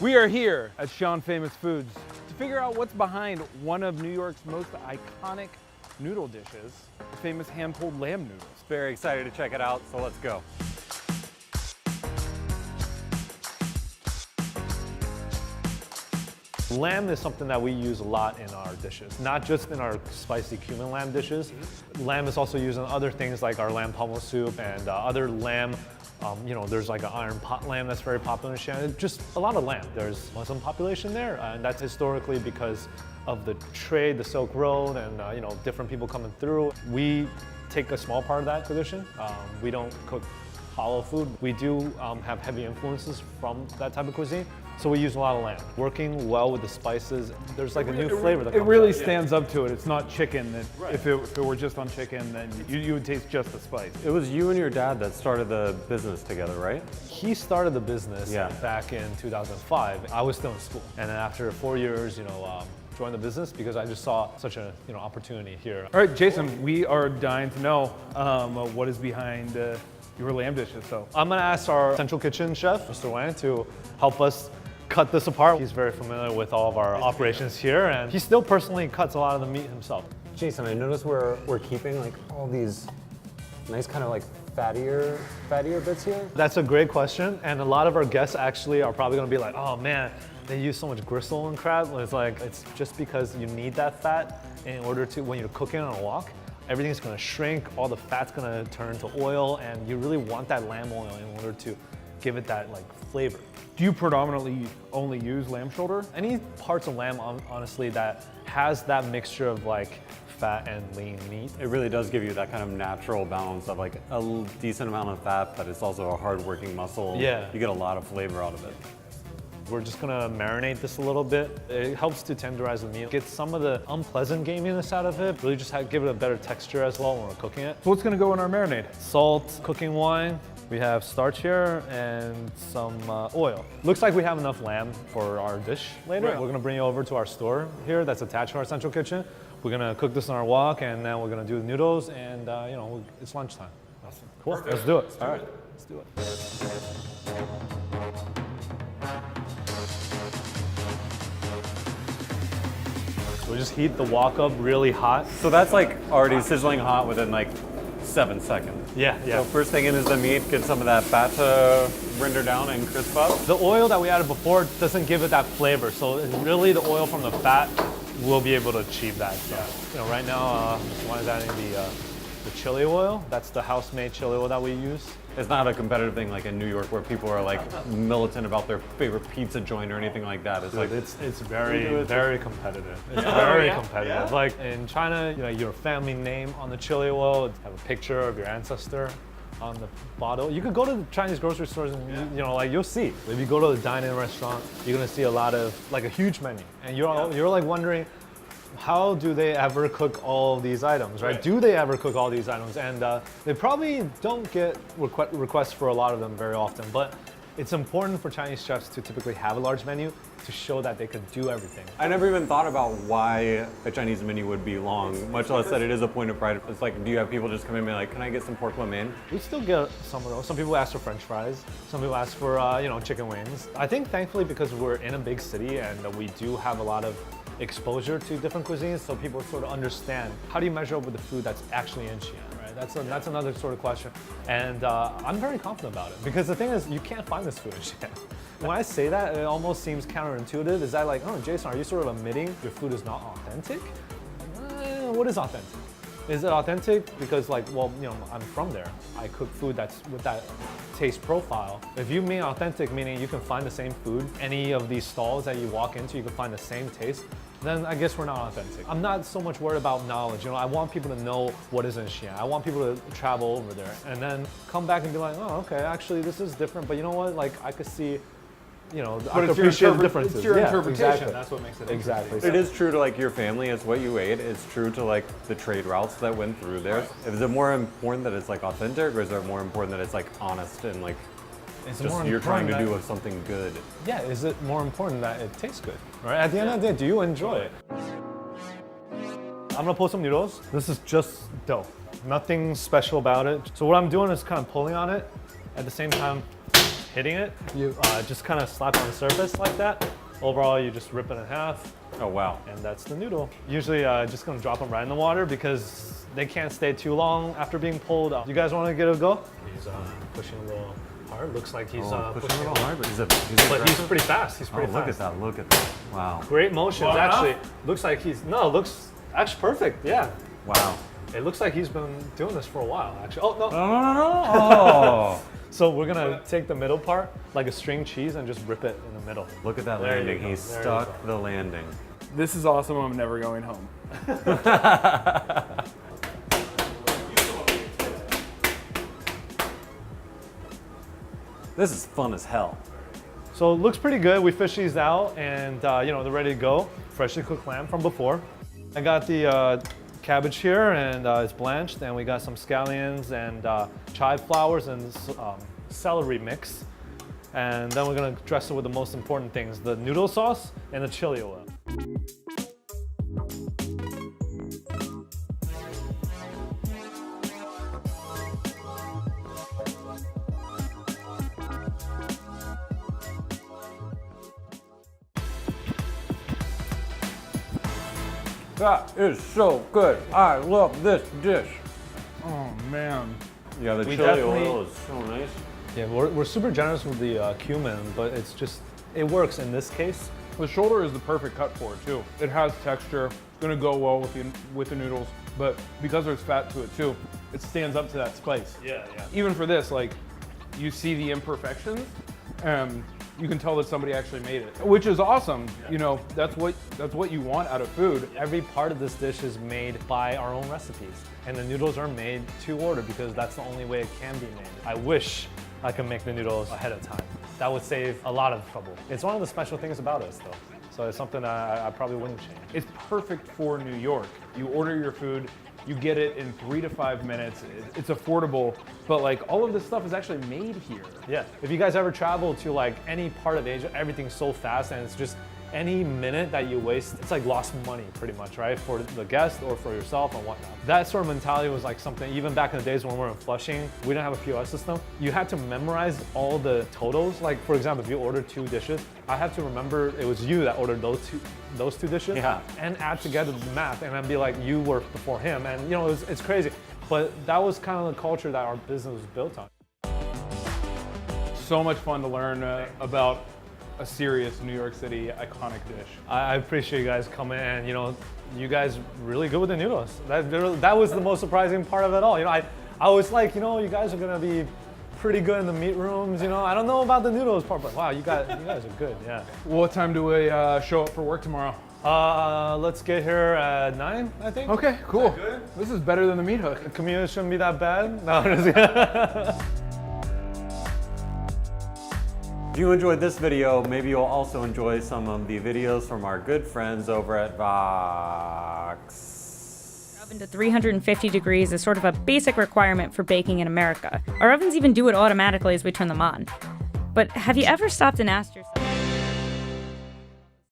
We are here at xi'an Famous Foods to figure out what's behind one of New York's most iconic noodle dishes, the famous hand-pulled lamb noodles. Very excited to check it out, so let's go. Lamb is something that we use a lot in our dishes, not just in our spicy cumin lamb dishes. Lamb is also used in other things like our lamb pummel soup and other lamb. There's like an iron pot lamb that's very popular in Xi'an. Just a lot of lamb. There's Muslim population there, and that's historically because of the trade, the Silk Road, and different people coming through. We take a small part of that tradition. We don't cook halal food. We do have heavy influences from that type of cuisine. So we use a lot of lamb. Working well with the spices, there's like a new flavor that comes It really out. stands up to it. It's not chicken. Right. If it were just on chicken, then you would taste just the spice. It was you and your dad that started the business together, right? He started the business Yeah. back in 2005. I was still in school. And then after 4 years, joined the business because I just saw such an opportunity here. All right, Jason, we are dying to know what is behind your lamb dishes. So I'm gonna ask our central kitchen chef, Mr. Wang, to help us cut this apart. He's very familiar with all of our operations here, and he still personally cuts a lot of the meat himself. Jason, I noticed we're keeping like all these nice kind of like fattier bits here. That's a great question, and a lot of our guests actually are probably gonna be like, oh man, they use so much gristle in crab. It's just because you need that fat in order to, when you're cooking on a wok, everything's gonna shrink, all the fat's gonna turn to oil, and you really want that lamb oil in order to give it that like flavor. do you predominantly only use lamb shoulder? Any parts of lamb, honestly, that has that mixture of like fat and lean meat. It really does give you that kind of natural balance of like a decent amount of fat, but it's also a hard-working muscle. Yeah. You get a lot of flavor out of it. We're just gonna marinate this a little bit. It helps to tenderize the meat, get some of the unpleasant gaminess out of it, really just give it a better texture as well when we're cooking it. So what's gonna go in our marinade? Salt, cooking wine, we have starch here, and some oil. Looks like we have enough lamb for our dish later. Right. We're gonna bring you over to our store here that's attached to our central kitchen. We're gonna cook this on our wok, and then we're gonna do the noodles, and it's lunchtime. Awesome. Cool, Perfect. let's do it. All right. Let's do it. So we just heat the wok up really hot. So that's like already sizzling hot within like 7 seconds. Yeah. So first thing in is the meat, get some of that fat to render down and crisp up. The oil that we added before doesn't give it that flavor, so it's really the oil from the fat will be able to achieve that. So, right now, one is adding the chili oil. That's the house-made chili oil that we use. It's not a competitive thing like in New York where people are like militant about their favorite pizza joint or anything like that. It's like It's very competitive. It's very competitive. Yeah. Like in China, your family name on the chili oil, have a picture of your ancestor on the bottle. You could go to the Chinese grocery stores and you'll see. If you go to the dine-in restaurant, you're gonna see a lot of like a huge menu, and you're like wondering, how do they ever cook all these items, right? Do they ever cook all these items? And they probably don't get requests for a lot of them very often, but it's important for Chinese chefs to typically have a large menu to show that they could do everything. I never even thought about why a Chinese menu would be long, much less that it is a point of pride. It's like, do you have people just come in and be like, can I get some pork lo mein? We still get some of those. Some people ask for French fries. Some people ask for chicken wings. I think thankfully because we're in a big city and we do have a lot of exposure to different cuisines, so people sort of understand how do you measure up with the food that's actually in Xi'an, right? That's another sort of question, and I'm very confident about it because the thing is, you can't find this food in Xi'an. When I say that, it almost seems counterintuitive. Is that like, oh, Jason, are you sort of admitting your food is not authentic? What is authentic? Is it authentic because I'm from there. I cook food that's with that taste profile. If you mean authentic, meaning you can find the same food, any of these stalls that you walk into, you can find the same taste, then I guess we're not authentic. I'm not so much worried about knowledge. I want people to know what is in Xi'an. I want people to travel over there and then come back and be like, oh, okay, actually this is different, but you know what? Like I could see, I could appreciate the differences. It's your interpretation. Exactly. That's what makes it exactly. It is true to like your family, it's what you ate. It's true to like the trade routes that went through there. Right. Is it more important that it's like authentic, or is it more important that it's like honest and like It's just more you're trying to important do something good? Yeah, is it more important that it tastes good? Right? At the end of the day, do you enjoy it? I'm gonna pull some noodles. This is just dough. Nothing special about it. So what I'm doing is kind of pulling on it. At the same time, hitting it. You just kind of slap on the surface like that. Overall, you just rip it in half. Oh, wow. And that's the noodle. Usually just gonna drop them right in the water because they can't stay too long after being pulled. You guys wanna give it a go? He's pushing a little hard. Looks like he's pushing a little hard, but he's pretty fast. He's pretty fast. Look at that. Wow. Great motions, actually. Looks like looks actually perfect, yeah. Wow. It looks like he's been doing this for a while, actually. Oh, no. No. Oh. So we're gonna take the middle part, like a string cheese, and just rip it in the middle. Look at that landing. He stuck the landing. This is awesome. I'm never going home. This is fun as hell. So it looks pretty good. We fished these out and they're ready to go. Freshly cooked lamb from before. I got the cabbage here and it's blanched, and we got some scallions and chive flowers and celery mix. And then we're gonna dress it with the most important things, the noodle sauce and the chili oil. That is so good. I love this dish. Oh man. Yeah, the We chili definitely- oil is so nice. Yeah, we're super generous with the cumin, but it works in this case. The shoulder is the perfect cut for it too. It has texture. It's gonna go well with the noodles, but because there's fat to it too, it stands up to that spice. Yeah. Even for this, like, you see the imperfections, and you can tell that somebody actually made it, which is awesome. You know, that's what you want out of food. Every part of this dish is made by our own recipes, and the noodles are made to order because that's the only way it can be made. I wish I could make the noodles ahead of time. That would save a lot of trouble. It's one of the special things about us, though. So it's something I probably wouldn't change. It's perfect for New York. You order your food, you get it in 3 to 5 minutes. It's affordable, but like all of this stuff is actually made here. Yeah. If you guys ever travel to like any part of Asia, everything's so fast, and it's just any minute that you waste, it's like lost money pretty much, right? For the guest or for yourself and whatnot. That sort of mentality was like something, even back in the days when we were in Flushing, we didn't have a POS system. You had to memorize all the totals. Like for example, if you ordered 2 dishes, I had to remember it was you that ordered those two dishes, and add together the math, and then be like, you were before him. And you know, it's crazy. But that was kind of the culture that our business was built on. So much fun to learn about a serious New York City iconic dish. I appreciate you guys coming, and you guys really good with the noodles. That was the most surprising part of it all. I was like, you guys are gonna be pretty good in the meat rooms. I don't know about the noodles part, but wow, you guys are good. Yeah. What time do we show up for work tomorrow? Let's get here at 9, I think. Okay, cool. This is better than the meat hook. The commute shouldn't be that bad. No, I'm just kidding. If you enjoyed this video, maybe you'll also enjoy some of the videos from our good friends over at Vox. Oven to 350 degrees is sort of a basic requirement for baking in America. Our ovens even do it automatically as we turn them on. But have you ever stopped and asked yourself,